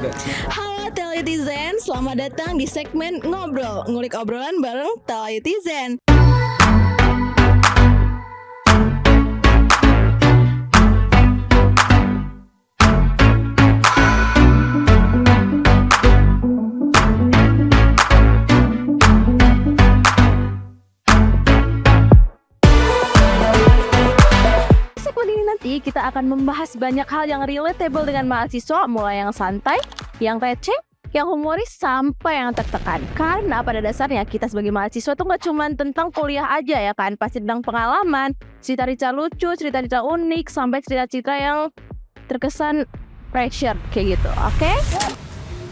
Halo Teletizen, selamat datang di segmen Ngobrol, ngulik obrolan bareng Teletizen. Segmen ini nanti kita akan membahas banyak hal yang relatable dengan mahasiswa, mulai yang santai, yang receh, yang humoris, sampai yang tertekan. Karena pada dasarnya kita sebagai mahasiswa tuh gak cuma tentang kuliah aja ya kan, pasti tentang pengalaman, cerita-cerita lucu, cerita-cerita unik, sampai cerita-cerita yang terkesan pressure kayak gitu, oke?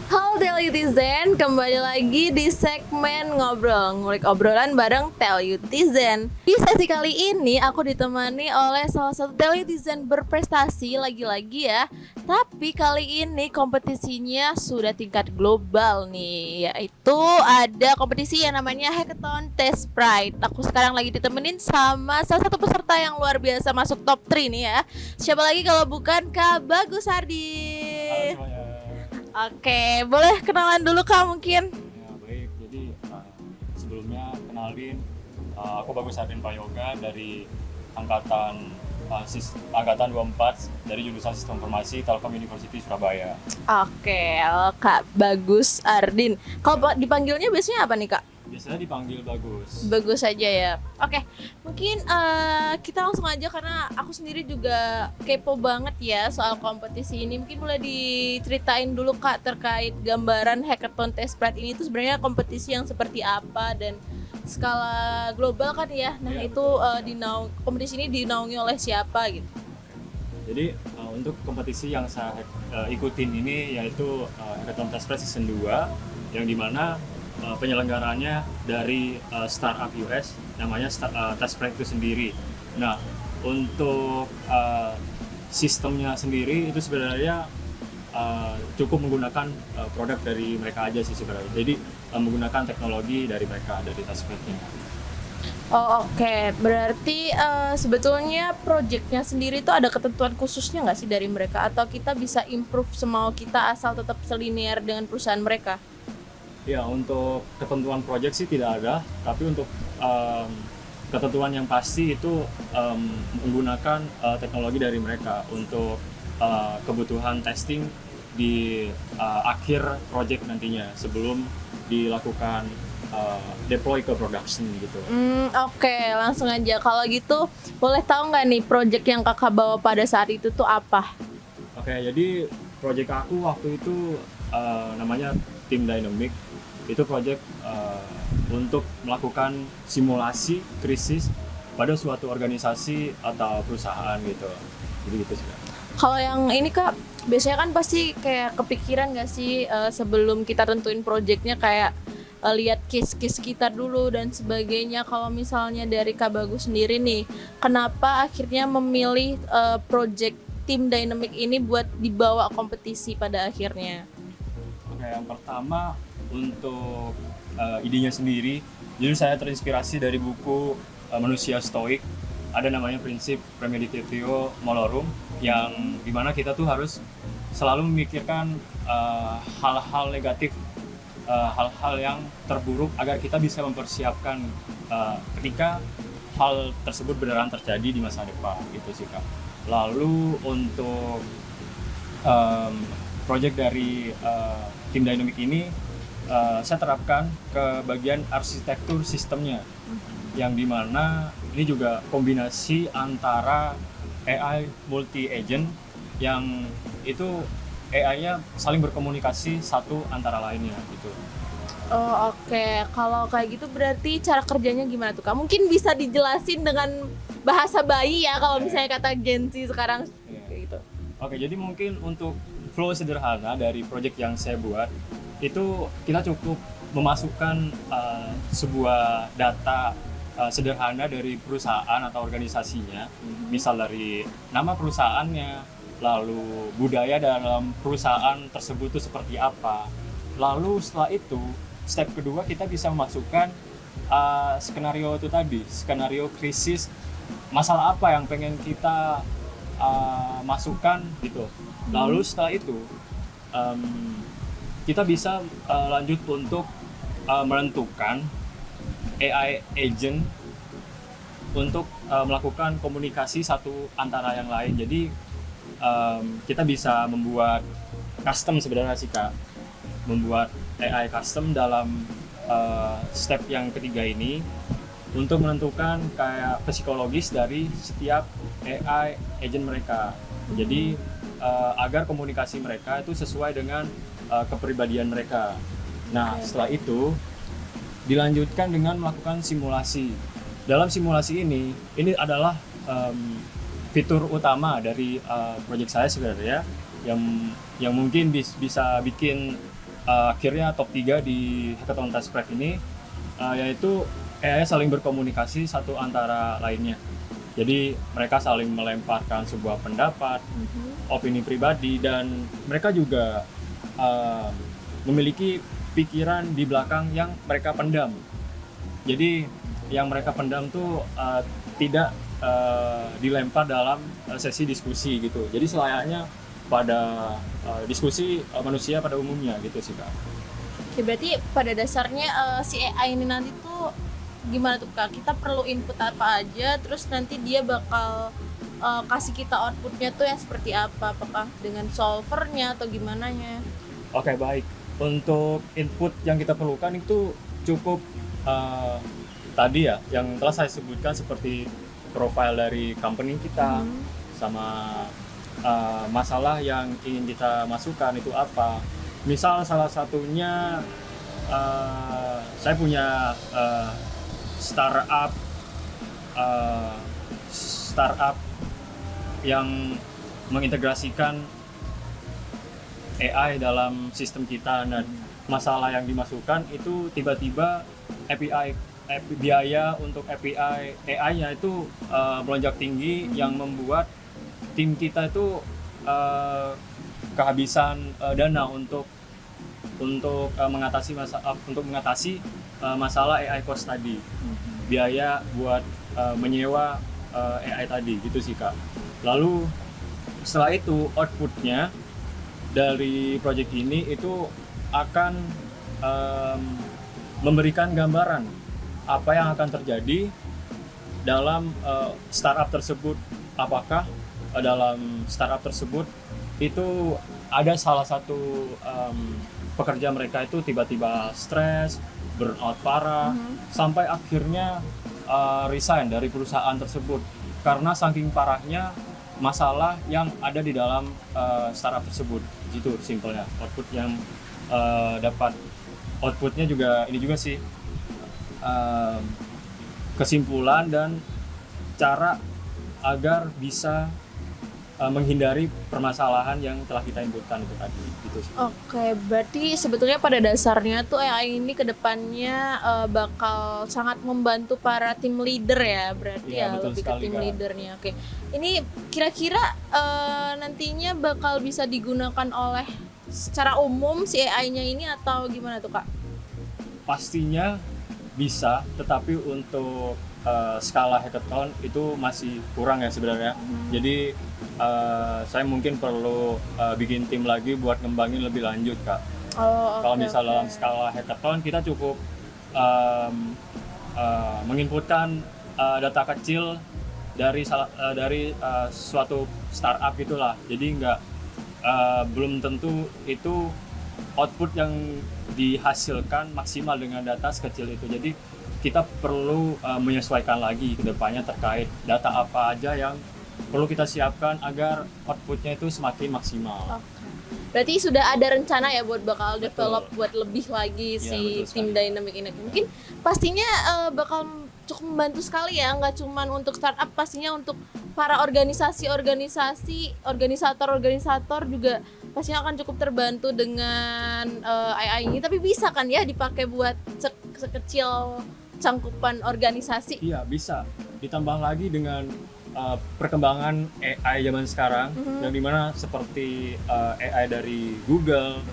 Halo Telutizen, kembali lagi di segmen Ngobrol, ngulik obrolan bareng Telutizen. Di sesi kali ini aku ditemani oleh salah satu Telutizen berprestasi lagi-lagi ya. Tapi kali ini kompetisinya sudah tingkat global nih, yaitu ada kompetisi yang namanya Hackathon Test Pride. Aku sekarang lagi ditemenin sama salah satu peserta yang luar biasa masuk top 3 nih ya. Siapa lagi kalau bukan Kak Bagus Ardi. Halo semuanya. Oke, boleh kenalan dulu Kak mungkin? Ya, baik. Jadi sebelumnya kenalin, aku Bagus Ardin Prayoga dari angkatan 24 dari jurusan Sistem Informasi Telkom University Surabaya. Oke, Kak Bagus Ardin. Kalau dipanggilnya biasanya apa nih Kak? Biasanya dipanggil Bagus. Bagus aja ya. Oke, mungkin kita langsung aja karena aku sendiri juga kepo banget ya soal kompetisi ini. Mungkin boleh diceritain dulu Kak terkait gambaran Hackathon Test Pride ini itu sebenarnya kompetisi yang seperti apa dan skala global kan ya. Nah, Ya, itu kompetisi ini dinaungi oleh siapa gitu. Jadi untuk kompetisi yang saya ikutin ini yaitu Hackathon Test Pride Season 2 yang dimana penyelenggaranya dari startup US namanya Test Pride itu sendiri. Nah, untuk sistemnya sendiri itu sebenarnya cukup menggunakan produk dari mereka aja sih sebenarnya. Jadi menggunakan teknologi dari mereka dari Test Pride-nya. Oh oke, berarti sebetulnya projectnya sendiri itu ada ketentuan khususnya nggak sih dari mereka atau kita bisa improve semau kita asal tetap selinier dengan perusahaan mereka? Ya, untuk ketentuan project sih tidak ada, tapi untuk ketentuan yang pasti itu menggunakan teknologi dari mereka untuk kebutuhan testing di akhir project nantinya sebelum dilakukan deploy ke production gitu. Oke, langsung aja. Kalau gitu, boleh tahu nggak nih project yang kakak bawa pada saat itu tuh apa? Oke, jadi project aku waktu itu namanya Tim Dynamic. Itu project untuk melakukan simulasi krisis pada suatu organisasi atau perusahaan gitu. Jadi gitu sih. Kalau yang ini Kak, biasanya kan pasti kayak kepikiran nggak sih sebelum kita tentuin projectnya kayak lihat case-case kita dulu dan sebagainya. Kalau misalnya dari Kak Bagus sendiri nih, kenapa akhirnya memilih project Tim Dynamic ini buat dibawa kompetisi pada akhirnya? Oke, yang pertama untuk idenya sendiri, jadi saya terinspirasi dari buku Manusia Stoik. Ada namanya prinsip premeditatio malorum yang dimana kita tuh harus selalu memikirkan hal-hal negatif, hal-hal yang terburuk agar kita bisa mempersiapkan ketika hal tersebut beneran terjadi di masa depan gitu sih Kak. Lalu untuk project dari Tim Dynamic ini saya terapkan ke bagian arsitektur sistemnya yang dimana ini juga kombinasi antara AI multi agent yang itu AI-nya saling berkomunikasi satu antara lainnya gitu. Oh oke, kalau kayak gitu berarti cara kerjanya gimana tuh Kak? Mungkin bisa dijelasin dengan bahasa bayi ya kalau misalnya kata Gen Z sekarang kayak gitu. Oke, jadi mungkin untuk flow sederhana dari project yang saya buat itu kita cukup memasukkan sebuah data sederhana dari perusahaan atau organisasinya, misal dari nama perusahaannya, lalu budaya dalam perusahaan tersebut itu seperti apa. Lalu setelah itu, step kedua kita bisa memasukkan skenario itu tadi, skenario krisis, masalah apa yang pengen kita masukkan gitu. Lalu setelah itu kita bisa lanjut untuk menentukan AI agent untuk melakukan komunikasi satu antara yang lain. Jadi kita bisa membuat custom sebenarnya sih Kak, membuat AI custom dalam step yang ketiga ini untuk menentukan kayak psikologis dari setiap AI agent mereka. Jadi agar komunikasi mereka itu sesuai dengan kepribadian mereka. Nah, setelah itu dilanjutkan dengan melakukan simulasi. Dalam simulasi ini adalah fitur utama dari project saya sebenarnya yang mungkin bisa bikin akhirnya top 3 di Hackathon Test Prep ini, yaitu AI saling berkomunikasi satu antara lainnya. Jadi mereka saling melemparkan sebuah pendapat, opini pribadi, dan mereka juga memiliki pikiran di belakang yang mereka pendam. Jadi yang mereka pendam tuh tidak dilempar dalam sesi diskusi gitu. Jadi selayaknya pada diskusi manusia pada umumnya gitu sih Kak. Oke, berarti pada dasarnya si AI ini nanti tuh gimana tuh Kak? Kita perlu input apa aja, terus nanti dia bakal kasih kita outputnya tuh yang seperti apa? Apakah dengan solvernya atau gimana nya? Oke, baik. Untuk input yang kita perlukan itu cukup tadi ya, yang telah saya sebutkan seperti profile dari company kita, sama masalah yang ingin kita masukkan itu apa. Misal salah satunya saya punya startup yang mengintegrasikan AI dalam sistem kita, dan masalah yang dimasukkan itu tiba-tiba biaya untuk API AI-nya itu melonjak tinggi, yang membuat tim kita itu kehabisan dana untuk mengatasi masalah AI cost tadi, biaya buat menyewa AI tadi gitu sih Kak. Lalu setelah itu outputnya dari project ini itu akan memberikan gambaran apa yang akan terjadi dalam startup tersebut. Apakah dalam startup tersebut itu ada salah satu pekerja mereka itu tiba-tiba stres, burnout parah, sampai akhirnya resign dari perusahaan tersebut karena saking parahnya masalah yang ada di dalam startup tersebut. Gitu simpelnya output yang dapat. Outputnya juga ini juga sih, kesimpulan dan cara agar bisa menghindari permasalahan yang telah kita inputkan itu tadi gitu sih. Oke, berarti sebetulnya pada dasarnya tuh AI ini kedepannya bakal sangat membantu para tim leader ya, berarti Iya, ya betul lebih ke sekali, tim Kak. leadernya. Oke, ini kira-kira nantinya bakal bisa digunakan oleh secara umum si AI-nya ini atau gimana tuh Kak? Pastinya bisa, tetapi untuk skala hackathon itu masih kurang ya sebenarnya. Jadi saya mungkin perlu bikin tim lagi buat ngembangin lebih lanjut Kak. Oh, Kalau oke, misal oke. dalam skala hackathon kita cukup menginputkan data kecil dari suatu startup gitulah. Jadi belum tentu itu output yang dihasilkan maksimal dengan data sekecil itu. Jadi kita perlu menyesuaikan lagi ke depannya terkait data apa aja yang perlu kita siapkan agar outputnya itu semakin maksimal. Oke. Berarti sudah ada rencana ya buat bakal Betul. develop buat lebih lagi Iya, si betul tim sekali. Dynamic ini. Mungkin pastinya bakal cukup membantu sekali ya, nggak cuman untuk startup, pastinya untuk para organisator-organisator juga pastinya akan cukup terbantu dengan AI ini. Tapi bisa kan ya dipakai buat sekecil cangkupan organisasi? Iya, bisa. Ditambah lagi dengan perkembangan AI zaman sekarang, yang dimana seperti AI dari Google,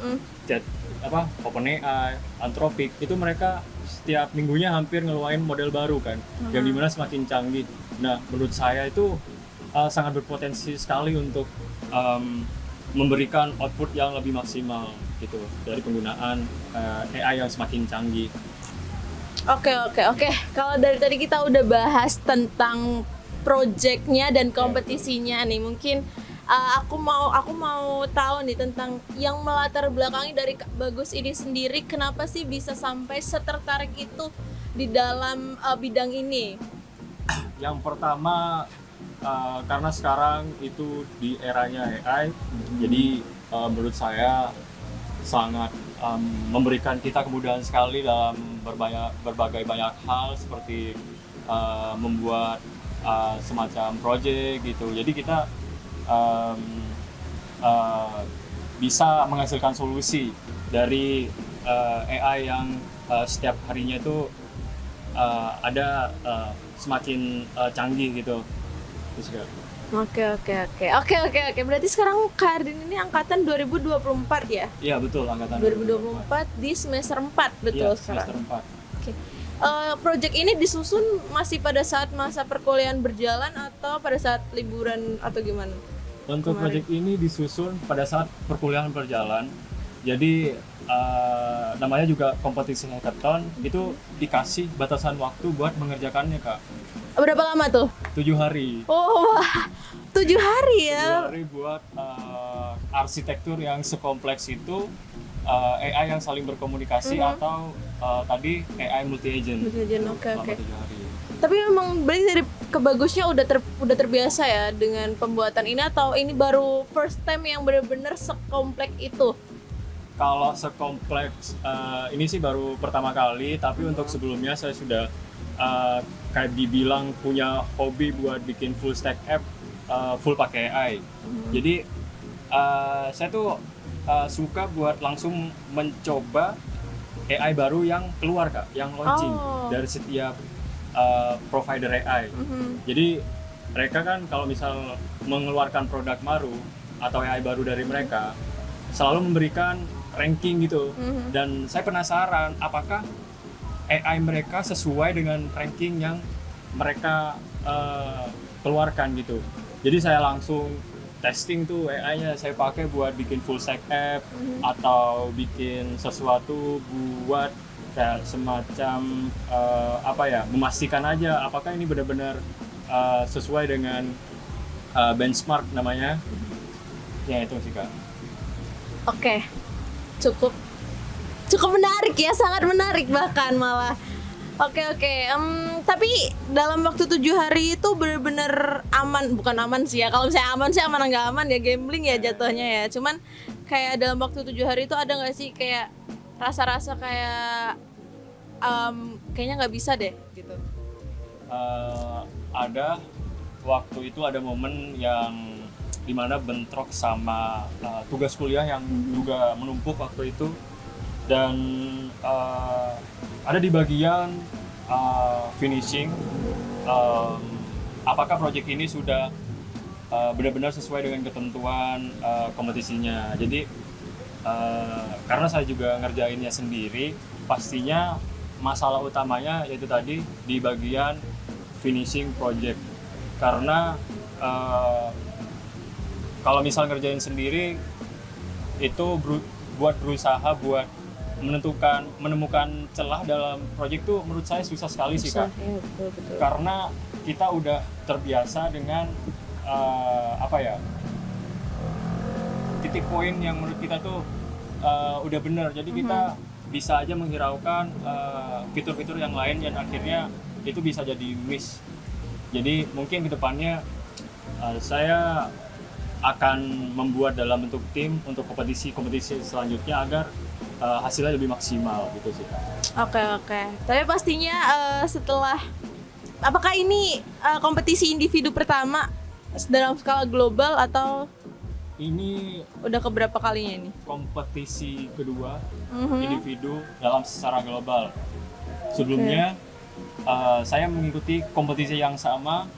OpenAI, Anthropic, itu mereka setiap minggunya hampir ngeluarin model baru kan, yang dimana semakin canggih. Nah, menurut saya itu sangat berpotensi sekali untuk memberikan output yang lebih maksimal gitu dari penggunaan AI yang semakin canggih. Oke. Kalau dari tadi kita udah bahas tentang projectnya dan kompetisinya nih, mungkin aku mau tahu nih tentang yang melatar belakangi dari Kak Bagus ini sendiri. Kenapa sih bisa sampai setertarik itu di dalam bidang ini? Yang pertama karena sekarang itu di eranya AI, jadi menurut saya sangat memberikan kita kemudahan sekali dalam berbagai banyak hal seperti membuat semacam project gitu. Jadi kita bisa menghasilkan solusi dari AI yang setiap harinya itu ada semakin canggih gitu. Terus juga. Oke. Berarti sekarang Kak Ardin ini angkatan 2024 ya? Iya betul, angkatan 2024 di semester 4, betul Iya, sekarang. semester 4. Project ini disusun masih pada saat masa perkuliahan berjalan atau pada saat liburan atau gimana? Untuk Kemarin. project ini disusun pada saat perkuliahan berjalan. Jadi namanya juga kompetisi hackathon, itu dikasih batasan waktu buat mengerjakannya, Kak. Berapa lama tuh? 7 hari. Oh, wah, 7 hari 7 ya? hari buat arsitektur yang sekompleks itu, AI yang saling berkomunikasi atau tadi AI multi-agent. Oke. Selama 7 hari. Tapi memang berarti dari Kebagusnya udah terbiasa ya dengan pembuatan ini, atau ini baru first time yang benar-benar sekompleks itu? Kalau sekompleks ini sih baru pertama kali, tapi untuk sebelumnya saya sudah kayak dibilang punya hobi buat bikin full stack app full pakai AI. Jadi saya tuh suka buat langsung mencoba AI baru yang keluar, Kak, yang launching dari setiap provider AI. Jadi mereka kan kalau misal mengeluarkan produk baru atau AI baru dari mereka selalu memberikan ranking gitu. Dan saya penasaran apakah AI mereka sesuai dengan ranking yang mereka keluarkan gitu. Jadi saya langsung testing tuh AI-nya, saya pakai buat bikin full stack app atau bikin sesuatu buat kayak semacam memastikan aja apakah ini benar-benar sesuai dengan benchmark namanya. Ya itu sih, Kak. Oke, cukup menarik ya, sangat menarik bahkan malah. Oke. Tapi dalam waktu 7 hari itu benar-benar aman, bukan aman sih ya. Kalau misalnya aman sih aman nggak aman ya, gambling ya jatuhnya ya. Cuman kayak dalam waktu 7 hari itu ada nggak sih kayak rasa-rasa kayak kayaknya nggak bisa deh gitu? Ada waktu itu ada momen yang dimana bentrok sama tugas kuliah yang juga menumpuk waktu itu, dan ada di bagian finishing apakah proyek ini sudah benar-benar sesuai dengan ketentuan kompetisinya. Jadi karena saya juga ngerjainnya sendiri, pastinya masalah utamanya yaitu tadi di bagian finishing project. Karena kalau misal ngerjain sendiri itu berusaha buat menemukan celah dalam proyek tuh menurut saya susah sekali sih, Kak. Ya, betul. Karena kita udah terbiasa dengan titik poin yang menurut kita tuh udah benar. Jadi kita bisa aja menghiraukan fitur-fitur yang lain dan akhirnya itu bisa jadi miss. Jadi mungkin kedepannya saya akan membuat dalam bentuk tim untuk kompetisi selanjutnya agar hasilnya lebih maksimal gitu sih, Kak. Oke. Tapi pastinya setelah, apakah ini kompetisi individu pertama dalam skala global atau Ini udah keberapa kalinya ini? kompetisi kedua individu dalam secara global. Sebelumnya saya mengikuti kompetisi yang sama,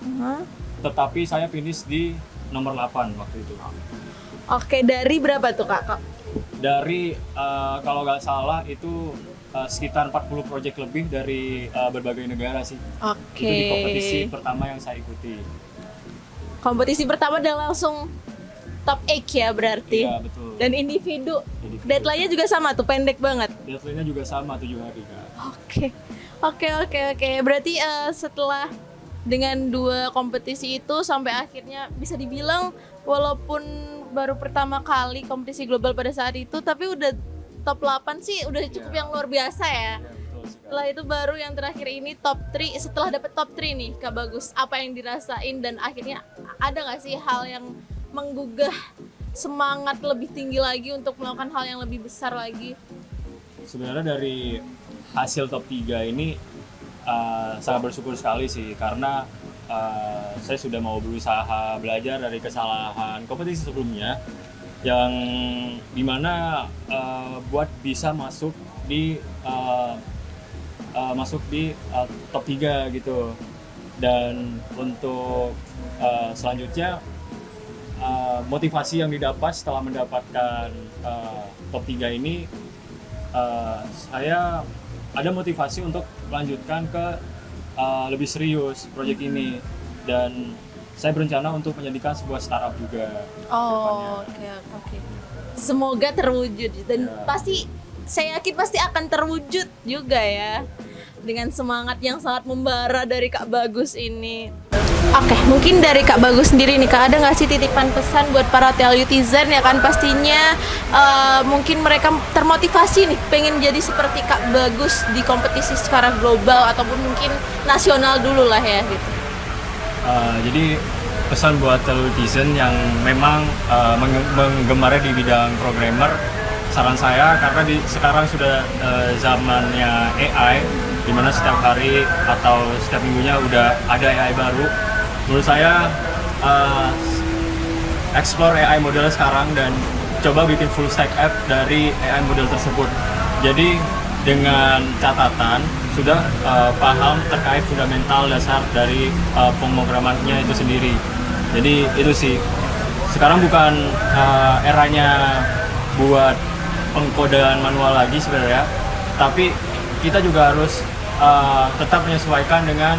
tetapi saya finish di nomor 8 waktu itu. Oke, dari berapa tuh Kak? Dari kalau nggak salah itu sekitar 40 proyek lebih dari berbagai negara sih. Oke. Itu di kompetisi pertama yang saya ikuti. Kompetisi pertama dan langsung top 8 ya berarti. Iya, betul. Dan individu, Individu. deadline-nya juga sama tuh, pendek banget. Deadline-nya juga sama 7 hari Kak. Oke. Berarti setelah dengan 2 kompetisi itu sampai akhirnya bisa dibilang walaupun baru pertama kali kompetisi global pada saat itu, tapi udah top 8 sih udah cukup yang luar biasa ya. Iya, betul sekali. Setelah itu baru yang terakhir ini top 3. Setelah dapet top 3 nih Kak Bagus, apa yang dirasain dan akhirnya ada nggak sih hal yang menggugah semangat lebih tinggi lagi untuk melakukan hal yang lebih besar lagi? Sebenarnya dari hasil top 3 ini sangat bersyukur sekali sih, karena saya sudah mau berusaha belajar dari kesalahan kompetisi sebelumnya yang dimana buat bisa masuk di top 3 gitu. Dan untuk selanjutnya motivasi yang didapat setelah mendapatkan top 3 ini, saya ada motivasi untuk melanjutkan ke lebih serius proyek ini, dan saya berencana untuk menjadikan sebuah startup juga. Oh, oke. Semoga terwujud dan Ya. pasti saya yakin pasti akan terwujud juga ya dengan semangat yang sangat membara dari Kak Bagus ini. Oke, mungkin dari Kak Bagus sendiri nih Kak, ada nggak sih titipan pesan buat para Tellutizen ya kan, pastinya mungkin mereka termotivasi nih pengen jadi seperti Kak Bagus di kompetisi secara global ataupun mungkin nasional dulu lah ya gitu. Jadi pesan buat Tellutizen yang memang menggemari di bidang programmer, saran saya, karena sekarang sudah zamannya AI, di mana setiap hari atau setiap minggunya udah ada AI baru. Menurut saya explore AI model sekarang dan coba bikin full stack app dari AI model tersebut. Jadi dengan catatan sudah paham terkait fundamental dasar dari pemrogramannya itu sendiri. Jadi itu sih, sekarang bukan eranya buat pengkodean manual lagi sebenarnya, tapi kita juga harus tetap menyesuaikan dengan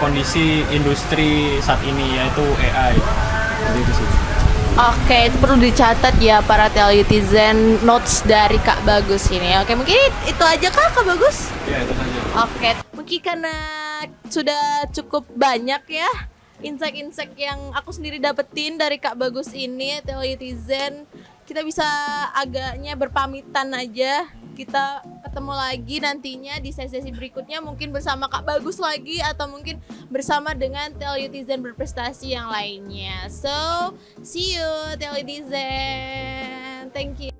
kondisi industri saat ini, yaitu AI. Jadi itu sih. Oke, itu perlu dicatat ya para Tellutizen, notes dari Kak Bagus ini. Oke, mungkin itu aja Kak Bagus. Ya, itu saja. Oke, mungkin karena sudah cukup banyak ya insight-insight yang aku sendiri dapetin dari Kak Bagus ini, Tellutizen, kita bisa agaknya berpamitan aja. Kita ketemu lagi nantinya di sesi-sesi berikutnya, mungkin bersama Kak Bagus lagi atau mungkin bersama dengan Tellutizen berprestasi yang lainnya. So, see you Tellutizen. Thank you.